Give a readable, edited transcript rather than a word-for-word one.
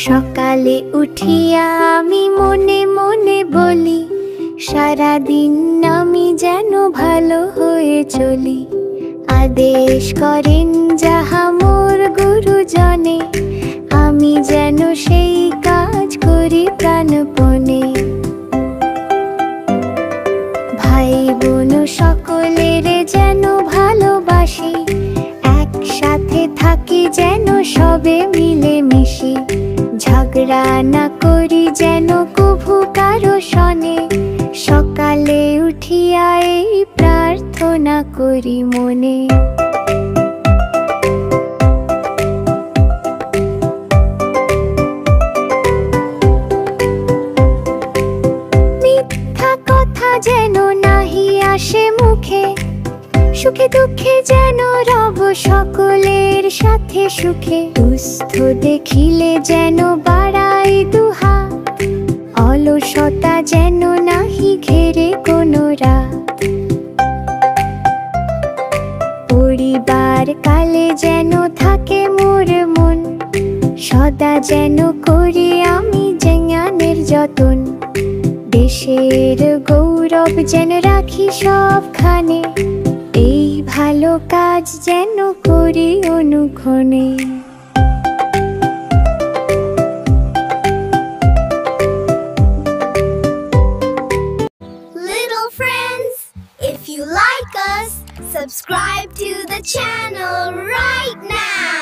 সকালে উঠিয়া আমি মনে মনে বলি, সারাদিন আমি যেন ভালো হয়ে চলি। আদেশ করেন যাহা মোর গুরুজনে, আমি যেন সেই কাজ করি প্রাণপণে। ভাই বোন সকলের যেন ভালোবাসি, একসাথে থাকি যেন সবে মিলে মিশি। ঝগড়া না করি যেন কভু কারো সনে, সকালে উঠিয়া এই প্রার্থনা করি মনে। মিথ্যা কথা যেন নাহি আসে মুখে, সুখে দুঃখে যেন রব সকলের সাথে সুখে। দুস্থ দেখিলে যেন বাড়াই দুহাত, অলসতা যেন নাহি ঘেরে কোনো রাত। পরিবার কালে যেন থাকে মোর মন, সদা যেন করি আমি জ্ঞানের যতন। দেশের গৌরব যেন রাখি সবখানে, এই ভালো কাজ যেন করি অনুক্ষণে। Little friends, if you like us, subscribe to the channel right now.